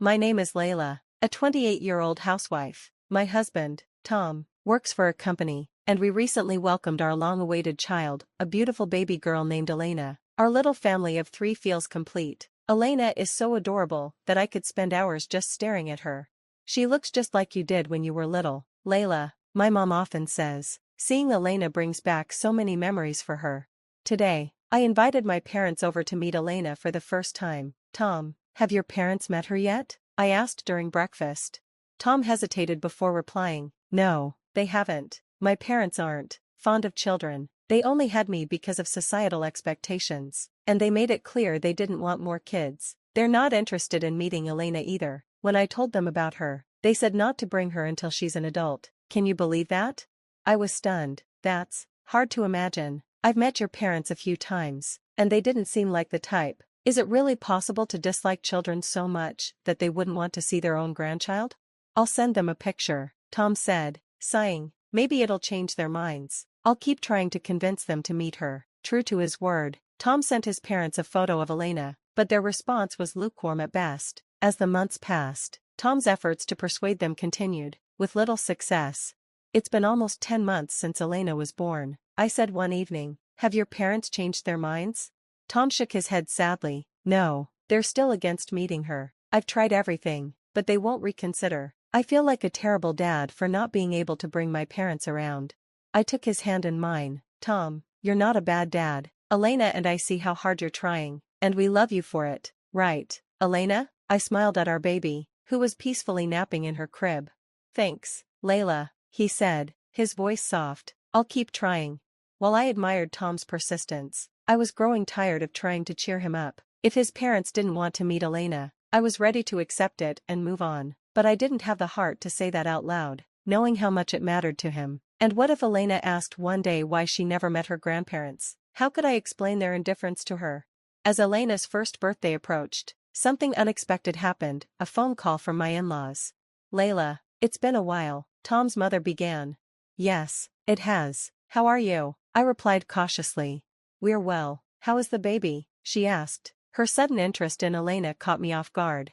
My name is Layla, a 28-year-old housewife. My husband, Tom, works for a company, and we recently welcomed our long-awaited child, a beautiful baby girl named Elena. Our little family of 3 feels complete. Elena is so adorable that I could spend hours just staring at her. She looks just like you did when you were little, Layla, my mom often says. Seeing Elena brings back so many memories for her. Today, I invited my parents over to meet Elena for the first time. Tom, have your parents met her yet? I asked during breakfast. Tom hesitated before replying. No, they haven't. My parents aren't fond of children. They only had me because of societal expectations, and they made it clear they didn't want more kids. They're not interested in meeting Elena either. When I told them about her, they said not to bring her until she's an adult. Can you believe that? I was stunned. That's hard to imagine. I've met your parents a few times, and they didn't seem like the type. Is it really possible to dislike children so much that they wouldn't want to see their own grandchild? I'll send them a picture, Tom said, sighing. Maybe it'll change their minds. I'll keep trying to convince them to meet her. True to his word, Tom sent his parents a photo of Elena, but their response was lukewarm at best. As the months passed, Tom's efforts to persuade them continued, with little success. It's been almost 10 months since Elena was born, I said one evening. Have your parents changed their minds? Tom shook his head sadly. No, they're still against meeting her. I've tried everything, but they won't reconsider. I feel like a terrible dad for not being able to bring my parents around. I took his hand in mine. Tom, you're not a bad dad. Elena and I see how hard you're trying, and we love you for it. Right, Elena? I smiled at our baby, who was peacefully napping in her crib. Thanks, Layla, he said, his voice soft. I'll keep trying. While I admired Tom's persistence, I was growing tired of trying to cheer him up. If his parents didn't want to meet Elena, I was ready to accept it and move on. But I didn't have the heart to say that out loud, knowing how much it mattered to him. And what if Elena asked one day why she never met her grandparents? How could I explain their indifference to her? As Elena's first birthday approached, something unexpected happened, a phone call from my in-laws. Layla, it's been a while, Tom's mother began. Yes, it has. How are you? I replied cautiously. We're well. How is the baby? She asked. Her sudden interest in Elena caught me off guard.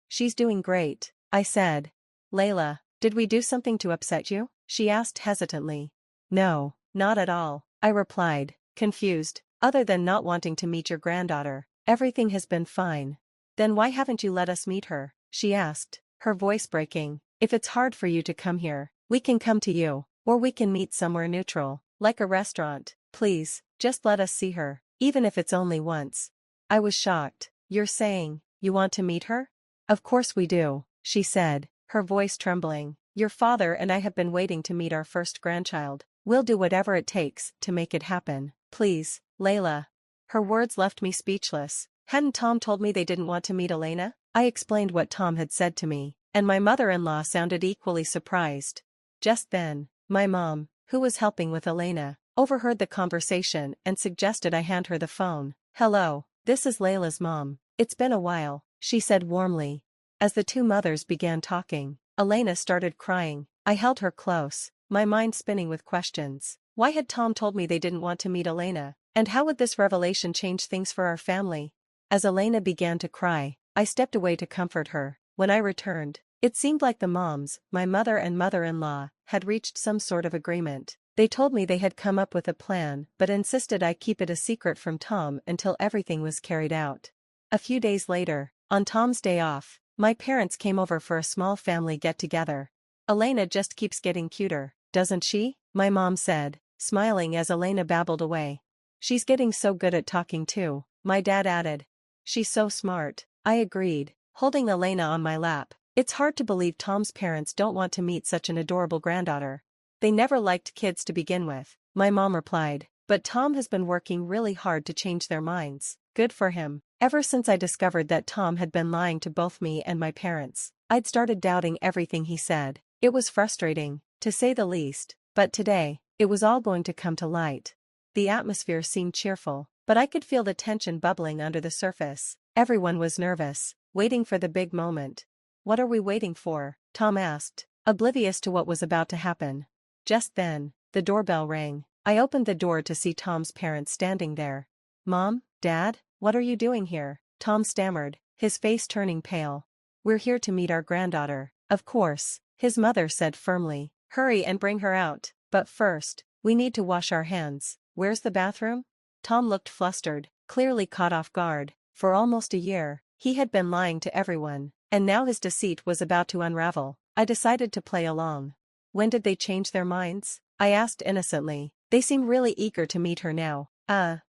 She's doing great, I said. Layla, did we do something to upset you? She asked hesitantly. No, not at all, I replied, confused. Other than not wanting to meet your granddaughter, everything has been fine. Then why haven't you let us meet her? She asked, her voice breaking. If it's hard for you to come here, we can come to you, or we can meet somewhere neutral, like a restaurant. Please, just let us see her, even if it's only once. I was shocked. You're saying, you want to meet her? Of course we do, she said, her voice trembling. Your father and I have been waiting to meet our first grandchild. We'll do whatever it takes to make it happen. Please, Layla. Her words left me speechless. Hadn't Tom told me they didn't want to meet Elena? I explained what Tom had said to me, and my mother-in-law sounded equally surprised. Just then, my mom, who was helping with Elena, overheard the conversation and suggested I hand her the phone. Hello, this is Layla's mom. It's been a while, she said warmly. As the two mothers began talking, Elena started crying. I held her close, my mind spinning with questions. Why had Tom told me they didn't want to meet Elena? And how would this revelation change things for our family? As Elena began to cry, I stepped away to comfort her. When I returned, it seemed like the moms, my mother and mother-in-law, had reached some sort of agreement. They told me they had come up with a plan but insisted I keep it a secret from Tom until everything was carried out. A few days later, on Tom's day off, my parents came over for a small family get-together. Elena just keeps getting cuter, doesn't she? My mom said, smiling as Elena babbled away. She's getting so good at talking too, my dad added. She's so smart, I agreed, holding Elena on my lap. It's hard to believe Tom's parents don't want to meet such an adorable granddaughter. They never liked kids to begin with, my mom replied, but Tom has been working really hard to change their minds. Good for him. Ever since I discovered that Tom had been lying to both me and my parents, I'd started doubting everything he said. It was frustrating, to say the least, but today, it was all going to come to light. The atmosphere seemed cheerful, but I could feel the tension bubbling under the surface. Everyone was nervous, waiting for the big moment. What are we waiting for? Tom asked, oblivious to what was about to happen. Just then, the doorbell rang. I opened the door to see Tom's parents standing there. Mom, Dad, what are you doing here? Tom stammered, his face turning pale. we're here to meet our granddaughter. Of course, his mother said firmly. Hurry and bring her out. But first, we need to wash our hands. Where's the bathroom? Tom looked flustered, clearly caught off guard. For almost a year, he had been lying to everyone, and now his deceit was about to unravel. I decided to play along. When did they change their minds? I asked innocently. They seem really eager to meet her now.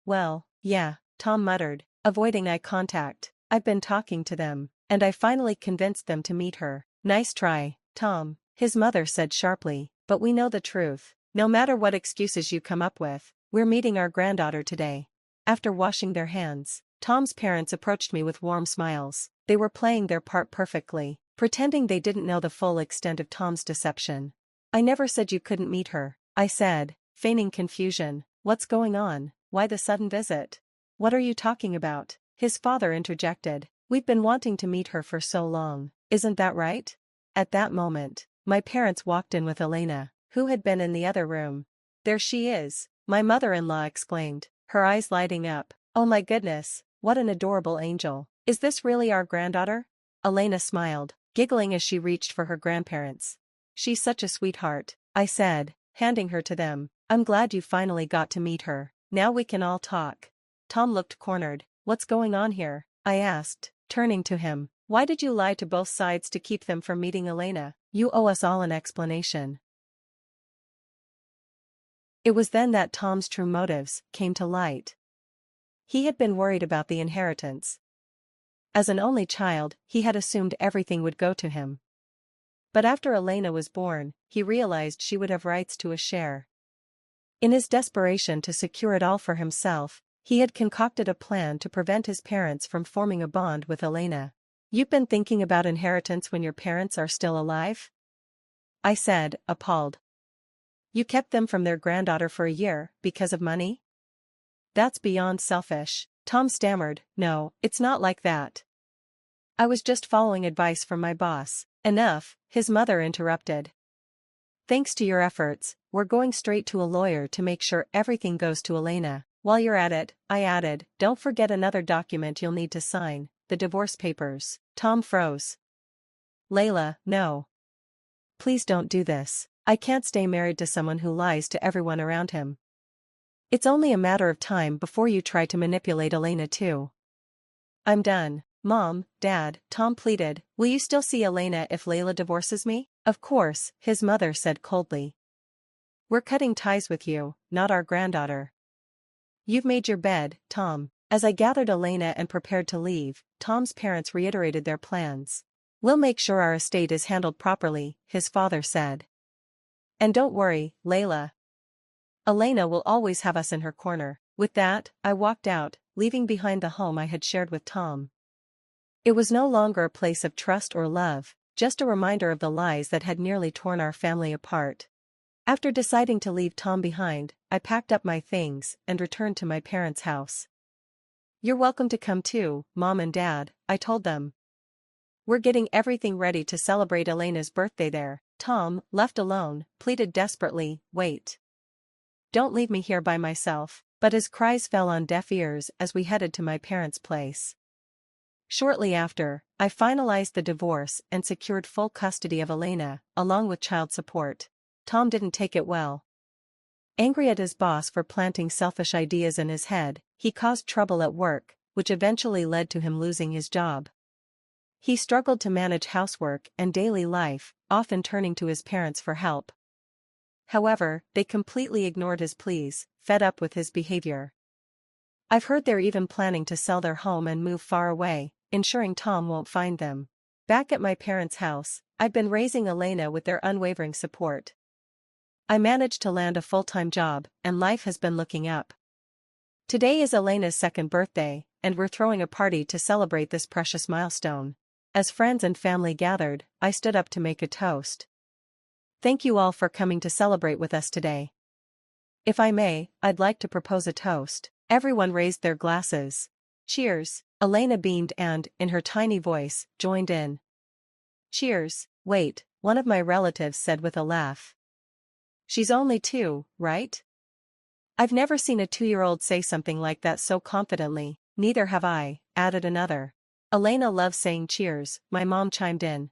Well, yeah, Tom muttered, avoiding eye contact. I've been talking to them, and I finally convinced them to meet her. Nice try, Tom, his mother said sharply, but we know the truth. No matter what excuses you come up with, we're meeting our granddaughter today. After washing their hands, Tom's parents approached me with warm smiles. They were playing their part perfectly, pretending they didn't know the full extent of Tom's deception. I never said you couldn't meet her, I said, feigning confusion. What's going on? Why the sudden visit? What are you talking about? His father interjected. We've been wanting to meet her for so long, isn't that right? At that moment, my parents walked in with Elena, who had been in the other room. There she is, my mother-in-law exclaimed, her eyes lighting up. Oh my goodness, what an adorable angel. Is this really our granddaughter? Elena smiled, giggling as she reached for her grandparents. She's such a sweetheart, I said, handing her to them. I'm glad you finally got to meet her. Now we can all talk. Tom looked cornered. What's going on here? I asked, turning to him. Why did you lie to both sides to keep them from meeting Elena? You owe us all an explanation. It was then that Tom's true motives came to light. He had been worried about the inheritance. As an only child, he had assumed everything would go to him. But after Elena was born, he realized she would have rights to a share. In his desperation to secure it all for himself, he had concocted a plan to prevent his parents from forming a bond with Elena. You've been thinking about inheritance when your parents are still alive? I said, appalled. You kept them from their granddaughter for a year, because of money? That's beyond selfish, Tom stammered. No, it's not like that. I was just following advice from my boss. Enough, his mother interrupted. Thanks to your efforts, we're going straight to a lawyer to make sure everything goes to Elena. While you're at it, I added, don't forget another document you'll need to sign, the divorce papers. Tom froze. Layla, no. Please don't do this. I can't stay married to someone who lies to everyone around him. It's only a matter of time before you try to manipulate Elena too. I'm done. Mom, Dad, Tom pleaded, will you still see Elena if Layla divorces me? Of course, his mother said coldly. We're cutting ties with you, not our granddaughter. You've made your bed, Tom. As I gathered Elena and prepared to leave, Tom's parents reiterated their plans. We'll make sure our estate is handled properly, his father said. And don't worry, Layla. Elena will always have us in her corner. With that, I walked out, leaving behind the home I had shared with Tom. It was no longer a place of trust or love, just a reminder of the lies that had nearly torn our family apart. After deciding to leave Tom behind, I packed up my things and returned to my parents' house. You're welcome to come too, Mom and Dad, I told them. We're getting everything ready to celebrate Elena's birthday there. Tom, left alone, pleaded desperately, wait. Don't leave me here by myself, but his cries fell on deaf ears as we headed to my parents' place. Shortly after, I finalized the divorce and secured full custody of Elena, along with child support. Tom didn't take it well. Angry at his boss for planting selfish ideas in his head, he caused trouble at work, which eventually led to him losing his job. He struggled to manage housework and daily life, often turning to his parents for help. However, they completely ignored his pleas, fed up with his behavior. I've heard they're even planning to sell their home and move far away, ensuring Tom won't find them. Back at my parents' house, I've been raising Elena with their unwavering support. I managed to land a full-time job, and life has been looking up. Today is Elena's second birthday, and we're throwing a party to celebrate this precious milestone. As friends and family gathered, I stood up to make a toast. Thank you all for coming to celebrate with us today. If I may, I'd like to propose a toast. Everyone raised their glasses. Cheers, Elena beamed and, in her tiny voice, joined in. Cheers, wait, one of my relatives said with a laugh. She's only 2, right? I've never seen a 2-year-old say something like that so confidently. Neither have I, added another. Elena loves saying cheers, my mom chimed in.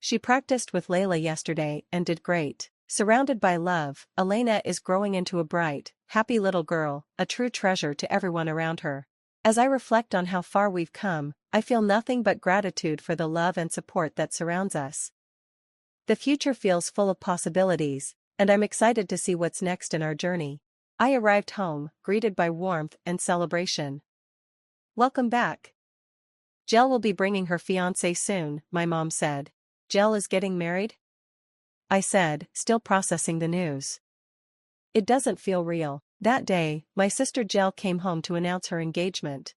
She practiced with Layla yesterday and did great. Surrounded by love, Elena is growing into a bright, happy little girl, a true treasure to everyone around her. As I reflect on how far we've come, I feel nothing but gratitude for the love and support that surrounds us. The future feels full of possibilities, and I'm excited to see what's next in our journey. I arrived home, greeted by warmth and celebration. Welcome back. Jel will be bringing her fiancé soon, my mom said. Jel is getting married? I said, still processing the news. It doesn't feel real. That day, my sister Jel came home to announce her engagement.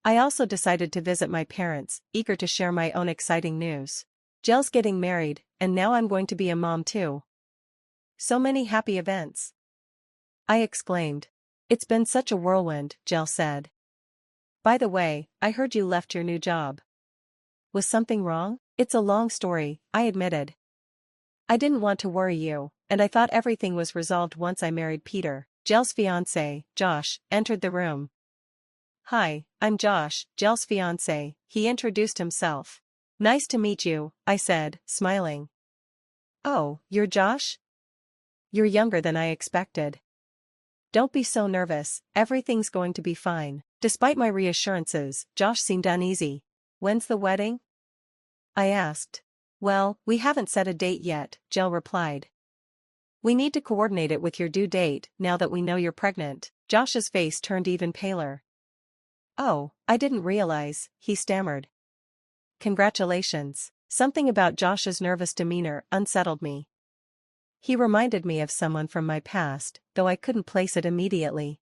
I also decided to visit my parents, eager to share my own exciting news. Jel's getting married, and now I'm going to be a mom too. So many happy events. I exclaimed. It's been such a whirlwind, Jel said. By the way, I heard you left your new job. Was something wrong? It's a long story, I admitted. I didn't want to worry you, and I thought everything was resolved once I married Peter. Jel's fiancé, Josh, entered the room. Hi, I'm Josh, Jel's fiancé, he introduced himself. Nice to meet you, I said, smiling. Oh, you're Josh? You're younger than I expected. Don't be so nervous, everything's going to be fine. Despite my reassurances, Josh seemed uneasy. When's the wedding? I asked. Well, we haven't set a date yet, Jel replied. We need to coordinate it with your due date, now that we know you're pregnant. Josh's face turned even paler. Oh, I didn't realize, he stammered. Congratulations. Something about Josh's nervous demeanor unsettled me. He reminded me of someone from my past, though I couldn't place it immediately.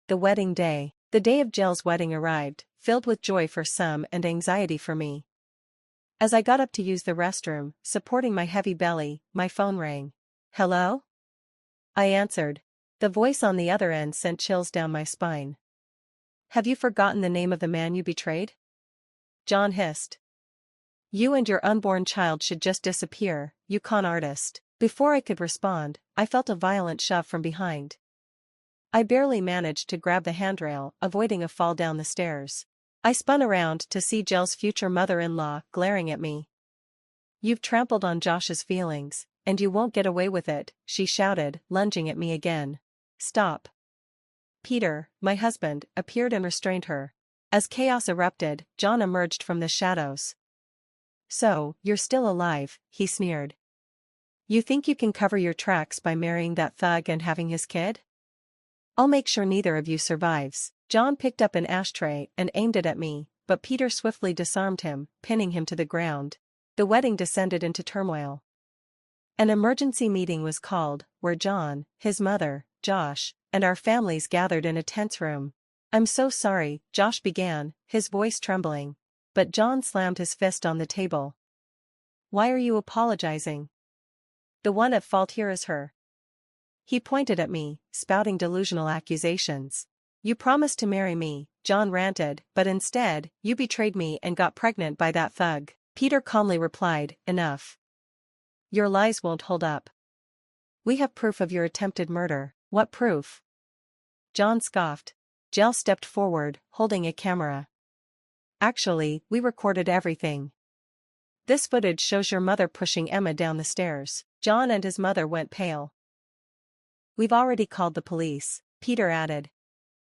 The wedding day. The day of Jel's wedding arrived, filled with joy for some and anxiety for me. As I got up to use the restroom, supporting my heavy belly, my phone rang. Hello? I answered. The voice on the other end sent chills down my spine. Have you forgotten the name of the man you betrayed? John hissed. You and your unborn child should just disappear, you con artist. Before I could respond, I felt a violent shove from behind. I barely managed to grab the handrail, avoiding a fall down the stairs. I spun around to see Jel's future mother-in-law glaring at me. You've trampled on Josh's feelings, and you won't get away with it, she shouted, lunging at me again. Stop. Peter, my husband, appeared and restrained her. As chaos erupted, John emerged from the shadows. So, you're still alive, he sneered. You think you can cover your tracks by marrying that thug and having his kid? I'll make sure neither of you survives. John picked up an ashtray and aimed it at me, but Peter swiftly disarmed him, pinning him to the ground. The wedding descended into turmoil. An emergency meeting was called, where John, his mother, Josh, and our families gathered in a tense room. I'm so sorry, Josh began, his voice trembling. But John slammed his fist on the table. Why are you apologizing? The one at fault here is her. He pointed at me, spouting delusional accusations. You promised to marry me, John ranted, but instead, you betrayed me and got pregnant by that thug. Peter calmly replied, enough. Your lies won't hold up. We have proof of your attempted murder. What proof? John scoffed. Jel stepped forward, holding a camera. Actually, we recorded everything. This footage shows your mother pushing Emma down the stairs. John and his mother went pale. We've already called the police, Peter added.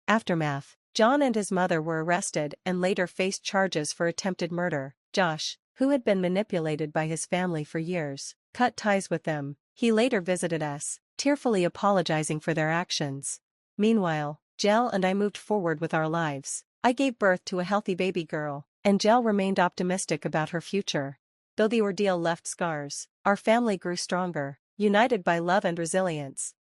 Aftermath. John and his mother were arrested and later faced charges for attempted murder. Josh, who had been manipulated by his family for years, cut ties with them. He later visited us, tearfully apologizing for their actions. Meanwhile, Jel and I moved forward with our lives. I gave birth to a healthy baby girl, and Jel remained optimistic about her future. Though the ordeal left scars, our family grew stronger, united by love and resilience.